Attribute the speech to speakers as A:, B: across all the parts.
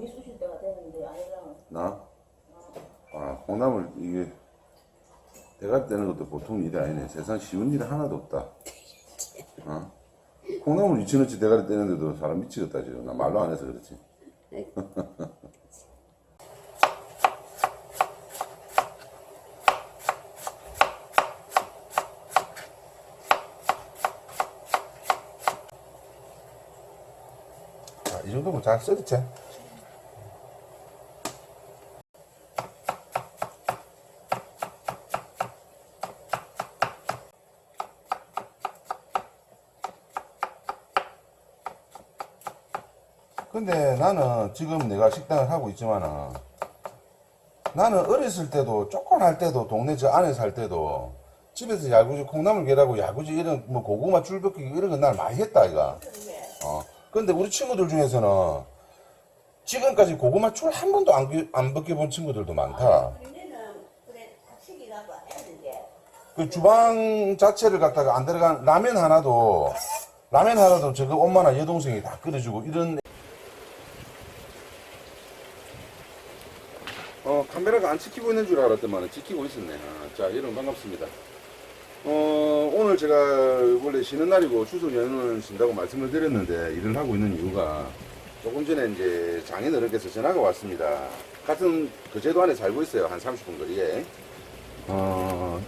A: 고기 쑤실 때가 되는데 아니랑.
B: 나? 아, 콩나물 이게 대가리 떼는 것도 보통 일이 아니네. 세상 쉬운 일이 하나도 없다. 어? 콩나물 2,000원치 대가리 떼는데도 사람 미치겠다 지금. 나 말로 안 해서 그렇지. 자, 이 정도면 잘 썰었지? 근데 나는 지금 내가 식당을 하고 있지만은 나는 어렸을 때도 조그만 때도 동네 저 안에 살 때도 집에서 야구지 콩나물 개라고 야구지 이런 뭐 고구마 줄넘기 이런 건 날 많이 했다 이가. 근데 우리 친구들 중에서는 지금까지 고구마 줄 한 번도 안 벗겨본 친구들도 많다. 그 주방 자체를 갖다가 안 들어간 라면 하나도 저거 엄마나 여동생이 다 끓여주고 이런. 카메라가 안 찍히고 있는 줄 알았더만 찍히고 있었네. 자, 여러분 반갑습니다. 오늘 제가 원래 쉬는 날이고 추석 연휴를 쉰다고 말씀을 드렸는데 일을 하고 있는 이유가 조금 전에 이제 장인어른께서 전화가 왔습니다. 같은 거제도 안에 살고 있어요. 한 30분 거리에.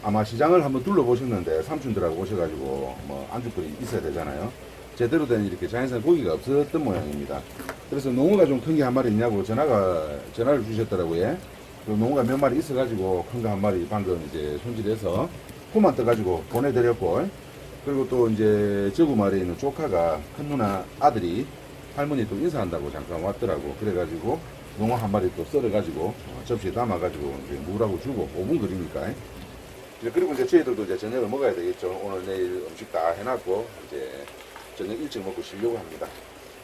B: 아마 시장을 한번 둘러보셨는데 삼촌들하고 오셔가지고 뭐 안주거리 있어야 되잖아요. 제대로 된 이렇게 자연산 고기가 없었던 모양입니다. 그래서 농어가 좀 큰 게 한 마리 있냐고 전화를 주셨더라고요. 그 농어가 몇 마리 있어가지고 큰 거 한 마리 방금 이제 손질해서 포만 떠가지고 보내드렸고, 그리고 또 이제 저구 마을에 있는 조카가 큰 누나 아들이 할머니 또 인사한다고 잠깐 왔더라고. 그래가지고 농어 한 마리 또 썰어가지고 접시에 담아가지고 이제 무라고 주고 5분 거리니까. 그리고 이제 저희들도 이제 저녁을 먹어야 되겠죠. 오늘 내일 음식 다 해놨고 이제 저녁 일찍 먹고 쉬려고 합니다.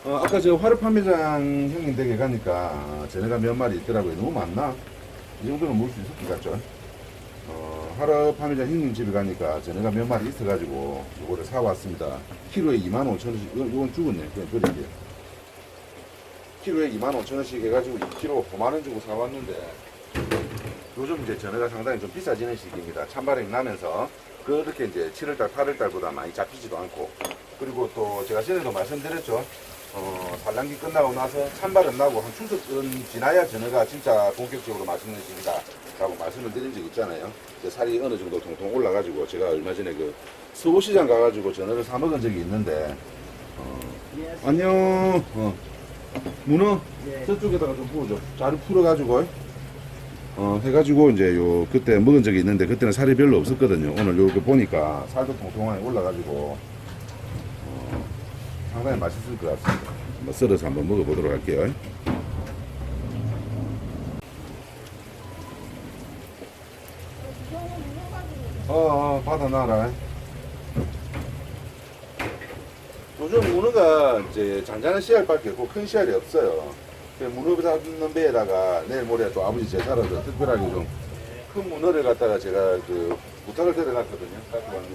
B: 아까 저 화로 판매장 형님 댁에 가니까 전어가 몇 마리 있더라고요. 너무 많나? 이 정도는 먹을 수 있을 것 같죠? 화로 판매장 형님 집에 가니까 전어가 몇 마리 있어가지고 이거를 사왔습니다. 키로에 25,000원씩, 이건 죽었네. 그냥 버릴게요. 키로에 25,000원씩 해가지고 2kg 5만원 주고 사왔는데 요즘 이제 전어가 상당히 좀 비싸지는 시기입니다. 찬바람이 나면서 그렇게 이제 7월달, 8월달보다 많이 잡히지도 않고, 그리고 또 제가 전에도 말씀드렸죠. 산란기 끝나고 나서 찬바람 나고 한 추석은 지나야 전어가 진짜 본격적으로 맛있는 시기다 라고 말씀을 드린 적 있잖아요. 이제 살이 어느 정도 통통 올라가지고 제가 얼마 전에 그 서울시장 가가지고 전어를 사 먹은 적이 있는데 안녕. 문어 저쪽에다가 좀 부어줘. 자루 풀어가지고 해가지고 이제 요 그때 먹은 적이 있는데 그때는 살이 별로 없었거든요. 오늘 요렇게 보니까 살도 통통하게 올라가지고 상당히 맛있을 것 같습니다. 한번 썰어서 한번 먹어보도록 할게요. 받아 놔라. 요즘 문어가 이제 잔잔한 씨알밖에 없고 큰 씨알이 없어요. 문어 잡는 배에다가 내일 모레 또 아버지 제사라서 특별하게 좀 큰 문어를 갖다가 제가 그 부탁을 드려놨거든요. 갖고 왔네.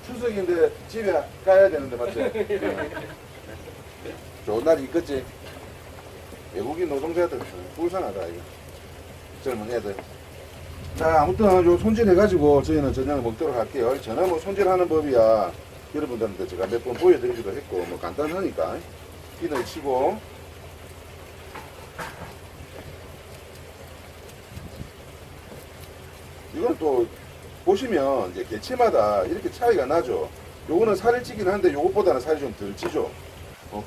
B: 추석인데 집에 가야 되는데 맞지? 좋은 날이 있겠지? 외국인 노동자들 불쌍하다 이거. 젊은 애들. 자, 아무튼 요 손질해가지고 저희는 저녁을 먹도록 할게요. 전화 뭐 손질하는 법이야 여러분들한테 제가 몇 번 보여드리기도 했고 뭐 간단하니까 비늘 치고 이건 또 보시면 이제 개체마다 이렇게 차이가 나죠. 요거는 살이 찌긴 한데 요것보다는 살이 좀 덜 찌죠.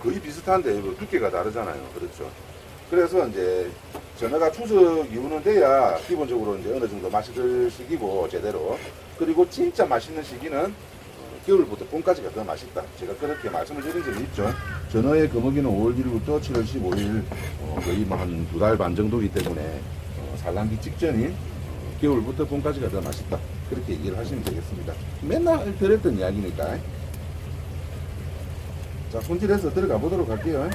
B: 거의 비슷한데 이거 두께가 다르잖아요. 그렇죠. 그래서 이제 전어가 추석 이후는 돼야 기본적으로 이제 어느 정도 맛이 들 시기고 제대로. 그리고 진짜 맛있는 시기는 겨울부터 봄까지가 더 맛있다. 제가 그렇게 말씀을 드린 적이 있죠. 전어의 거먹이는 5월 1일부터 7월 15일 거의 뭐 한 2달 반 정도이기 때문에 산란기 직전인 겨울부터 봄까지가 더 맛있다. 그렇게 얘기를 하시면 되겠습니다. 맨날 들었던 이야기니까. 자, 손질해서 들어가 보도록 할게요.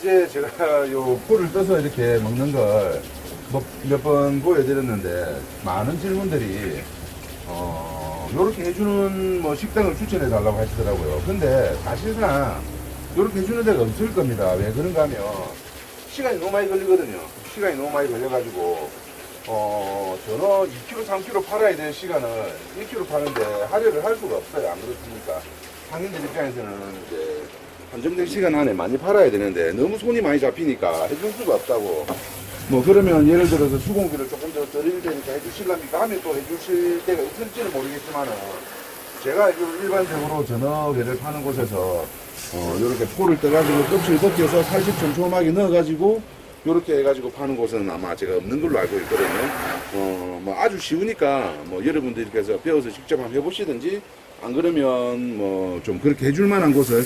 B: 이제 제가 요 포를 떠서 이렇게 먹는 걸 뭐 몇 번 보여드렸는데 많은 질문들이 요렇게 해주는 뭐 식당을 추천해 달라고 하시더라고요. 근데 사실상 요렇게 해주는 데가 없을 겁니다. 왜 그런가 하면 시간이 너무 많이 걸리거든요. 시간이 너무 많이 걸려가지고 전어 2kg, 3kg 팔아야 될 시간을 1kg 파는데 할애를 할 수가 없어요. 안 그렇습니까? 상인들 입장에서는 이제 한정된 시간 안에 많이 팔아야 되는데 너무 손이 많이 잡히니까 해줄 수가 없다고. 뭐 그러면 예를 들어서 수공비를 조금 더 드릴 테니까 해주실랍니까 하면 또 해주실 때가 있을지는 모르겠지만은 제가 일반적으로 전어회를 파는 곳에서 요렇게 포를 떠가지고 껍질 벗겨서 살짝 촘촘하게 넣어가지고 요렇게 해가지고 파는 곳은 아마 제가 없는 걸로 알고 있거든요. 뭐 아주 쉬우니까 뭐 여러분들이 그래서 배워서 직접 한번 해보시든지 안 그러면 뭐 좀 그렇게 해줄 만한 곳을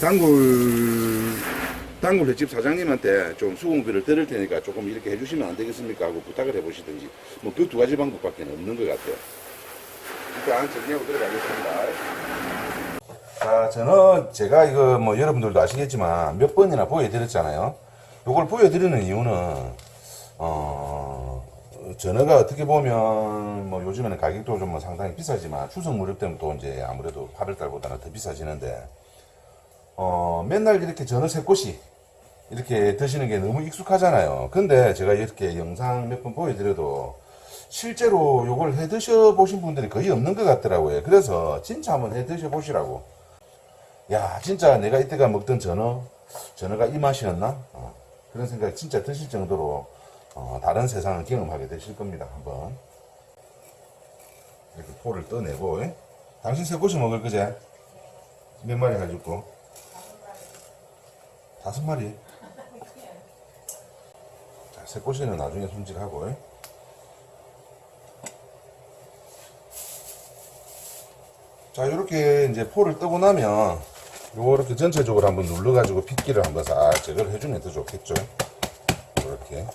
B: 단골 횟집 사장님한테 좀 수공비를 드릴 테니까 조금 이렇게 해주시면 안 되겠습니까 하고 부탁을 해보시든지 뭐 그 두 가지 방법밖에 없는 것 같아요. 일단 정리하고 들어가겠습니다. 자, 저는 제가 이거 뭐 여러분들도 아시겠지만 몇 번이나 보여드렸잖아요. 요걸 보여드리는 이유는 전어가 어떻게 보면 뭐 요즘에는 가격도 좀 뭐 상당히 비싸지만 추석 무렵 되면 또 이제 아무래도 8월달보다는 더 비싸지는데 맨날 이렇게 전어 세 꼬시 이렇게 드시는 게 너무 익숙하잖아요. 근데 제가 이렇게 영상 몇 번 보여드려도 실제로 요걸 해 드셔 보신 분들이 거의 없는 것 같더라고요. 그래서 진짜 한번 해 드셔 보시라고. 야, 진짜 내가 이때가 먹던 전어가 이 맛이었나? 그런 생각이 진짜 드실 정도로 다른 세상을 경험하게 되실 겁니다. 한번 이렇게 포를 떠내고. 당신 세 꼬시 먹을 거제? 몇 마리 가지고? 5마리. 자, 세 꼬시는 나중에 손질하고. 자, 이렇게 이제 포를 뜨고 나면 요렇게 전체적으로 한번 눌러가지고 핏기를 한번 싹 제거를 해주면 더 좋겠죠. 이렇게.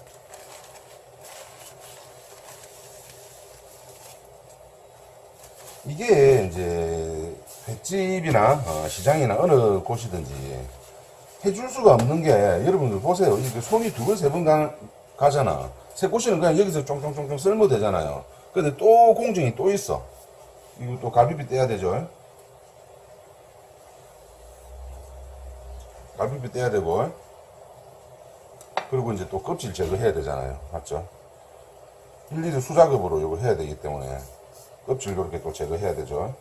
B: 이게 이제 횟집이나 시장이나 어느 곳이든지 해줄 수가 없는 게 여러분들 보세요. 이게 손이 2번, 3번 가잖아. 세 꼬시는 그냥 여기서 쫑쫑쫑쫑 썰면 되잖아요. 근데 또 공정이 또 있어. 이거 또 갈비뼈 떼야 되죠. 갈비뼈 떼야 되고, 그리고 이제 또 껍질 제거해야 되잖아요. 맞죠? 일일이 수작업으로 이거 해야 되기 때문에 껍질 이렇게 또 제거해야 되죠.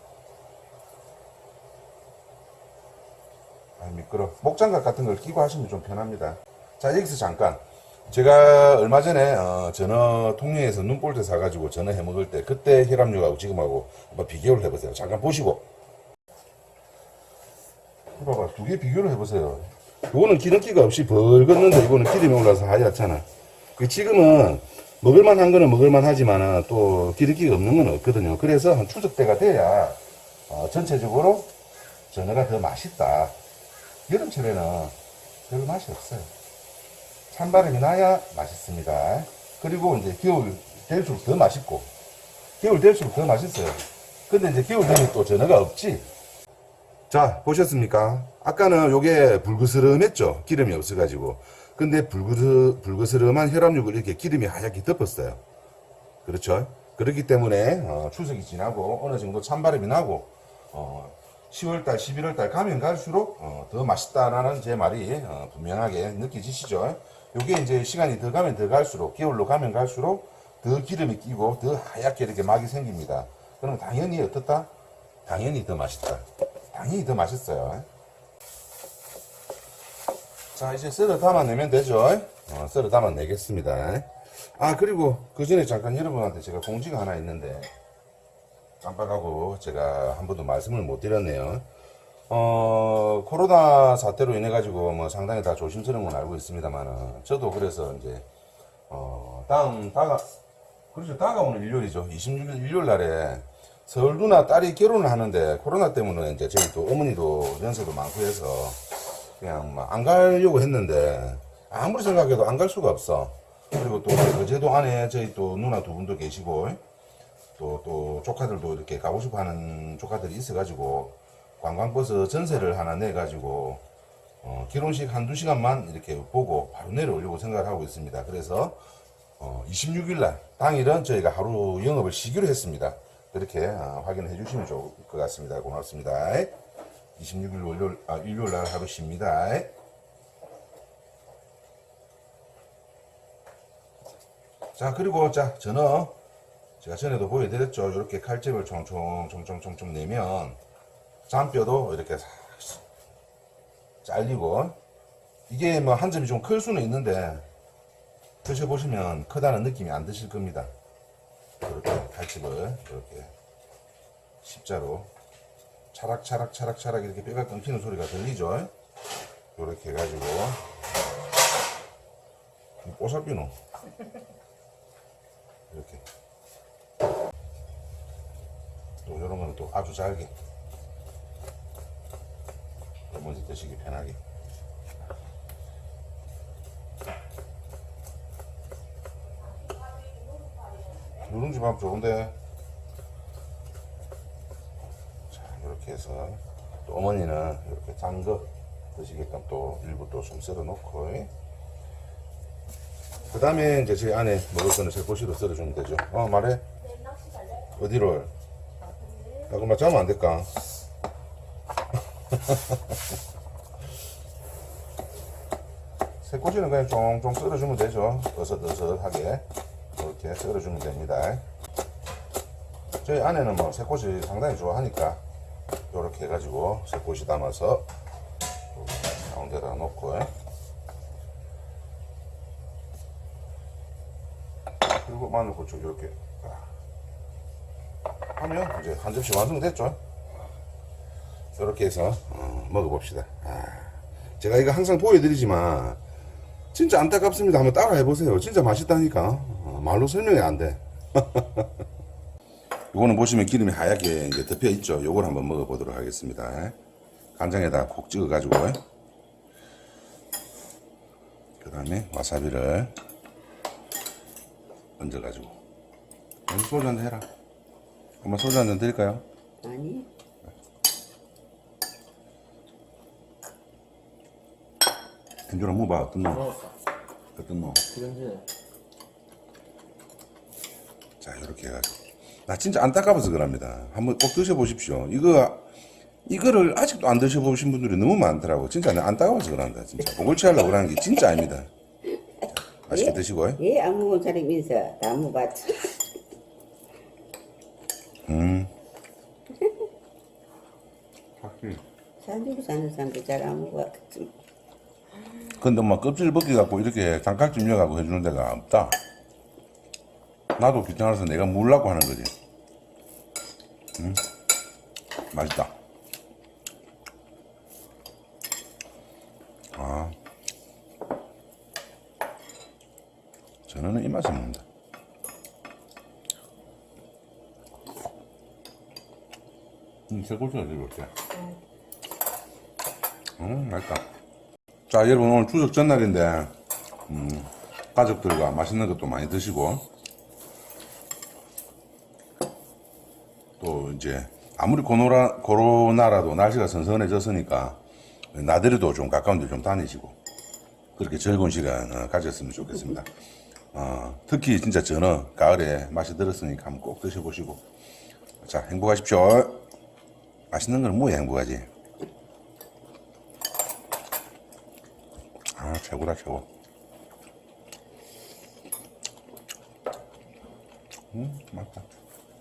B: 아, 미끄러. 목장갑 같은 걸 끼고 하시면 좀 편합니다. 자, 여기서 잠깐. 제가 얼마 전에 전어 통영에서 눈볼때 사가지고 전어 해 먹을 때 그때 혈압육하고 지금하고 한번 비교를 해보세요. 잠깐 보시고. 봐봐, 두 개 비교를 해보세요. 이거는 기름기가 없이 벌겋는데 이거는 기름이 올라서 하얗잖아. 지금은 먹을만한 거는 먹을만 하지만 또 기름기가 없는 건 없거든요. 그래서 한 추석 때가 돼야 전체적으로 전어가 더 맛있다. 여름철에는 별 맛이 없어요. 찬바람이 나야 맛있습니다. 그리고 이제 겨울 될수록 더 맛있고, 겨울 될수록 더 맛있어요. 근데 이제 겨울 되면 또 전어가 없지. 자, 보셨습니까? 아까는 요게 불그스름했죠. 기름이 없어가지고. 근데 불그스름한 혈압육을 이렇게 기름이 하얗게 덮었어요. 그렇죠? 그렇기 때문에 추석이 지나고 어느 정도 찬바람이 나고 10월달, 11월달 가면 갈수록 더 맛있다라는 제 말이 분명하게 느껴지시죠? 요게 이제 시간이 더 가면 더 갈수록, 겨울로 가면 갈수록 더 기름이 끼고 더 하얗게 이렇게 막이 생깁니다. 그럼 당연히 어떻다? 당연히 더 맛있다. 당연히 더 맛있어요. 자, 이제 썰어 담아내면 되죠? 썰어 담아내겠습니다. 아, 그리고 그 전에 잠깐 여러분한테 제가 공지가 하나 있는데 깜빡하고 제가 한 번도 말씀을 못 드렸네요. 코로나 사태로 인해 가지고 뭐 상당히 다 조심스러운 건 알고 있습니다만은 저도 그래서 이제 그렇죠, 다가오는 일요일이죠. 26일 일요일 날에 서울 누나 딸이 결혼을 하는데 코로나 때문에 이제 저희 또 어머니도 연세도 많고 해서 그냥 안 가려고 했는데 아무리 생각해도 안 갈 수가 없어. 그리고 또 거제도 안에 저희 또 누나 두 분도 계시고 또 조카들도 이렇게 가고 싶어 하는 조카들이 있어가지고 관광버스 전세를 하나 내가지고 결혼식 한두 시간만 이렇게 보고 바로 내려오려고 생각을 하고 있습니다. 그래서 26일날 당일은 저희가 하루 영업을 쉬기로 했습니다. 그렇게 확인해 주시면 좋을 것 같습니다. 고맙습니다. 26일 일요일날 하루 쉽니다. 자, 그리고 저는 제가 전에도 보여드렸죠. 이렇게 칼집을 총총 내면 잔뼈도 이렇게 잘리고, 이게 뭐 한 점이 좀 클 수는 있는데 드셔보시면 크다는 느낌이 안 드실 겁니다. 이렇게 칼집을 이렇게 십자로 차락차락 이렇게 뼈가 끊기는 소리가 들리죠. 이렇게 해가지고 뽀사비노 이렇게 또 이런 거는 또 아주 잘게 먼저 드시기 편하게. 누룽지 밥 좋은데. 자, 이렇게 해서 또 어머니는 이렇게 짠 거 드시게끔 또 일부 또 좀 썰어 놓고, 그 다음에 이제 제 안에 먹을 거는 새꼬시로 썰어 주면 되죠. 말해. 어디를? 나 그만 자면 안 될까? 새꼬시는 그냥 쫑쫑 썰어주면 되죠. 어슷어슷하게 이렇게 썰어주면 됩니다. 저희 아내는 뭐 새꼬시 상당히 좋아하니까 이렇게 해가지고 새꼬시 담아서 가운데다 놓고, 그리고 마늘고추 이렇게 하면 이제 한 접시 완성됐죠. 이렇게 해서 먹어봅시다. 제가 이거 항상 보여드리지만 진짜 안타깝습니다. 한번 따라 해보세요. 진짜 맛있다니까. 말로 설명이 안 돼. 요거는 보시면 기름이 하얗게 이제 덮여 있죠. 요걸 한번 먹어보도록 하겠습니다. 간장에다 콕 찍어가지고, 그 다음에 와사비를 얹어가지고. 소주 한잔 해라. 엄마 소주 한잔 드릴까요?
A: 아니.
B: 엔조라 먹어봐. 어떤 놈?
C: 먹었어.
B: 어떤 놈?
C: 그런지.
B: 자, 이렇게 해가지고. 나 진짜 안타까워서 그럽니다. 한번 꼭 드셔보십시오. 이거를 아직도 안 드셔보신 분들이 너무 많더라고. 진짜 안타까워서 그런다. 진짜. 목을 취하려고 그러는 게 진짜 아닙니다. 맛있게 드시고.
A: 예, 안 먹은 사람이 있어. 다 먹었지.
B: 확실히.
A: 살들고 사는 사람도 잘 안 먹었지.
B: 근데 뭐 껍질 벗겨갖고 이렇게 장칼집 넣어갖고 해주는 데가 없다. 나도 귀찮아서 내가 물라고 하는 거지. 맛있다. 저는 이 맛에 먹는다. 새꼬시가 되게 좋지. 맛있다. 자, 여러분, 오늘 추석 전날인데 가족들과 맛있는 것도 많이 드시고, 또 이제 아무리 코로나라도 날씨가 선선해졌으니까 나들이도 좀 가까운 데 좀 다니시고 그렇게 즐거운 시간 가졌으면 좋겠습니다. 특히 진짜 전어 가을에 맛이 들었으니까 한번 꼭 드셔보시고, 자, 행복하십시오. 맛있는 건 뭐야 행복하지. 최고다 최고. 맛있다.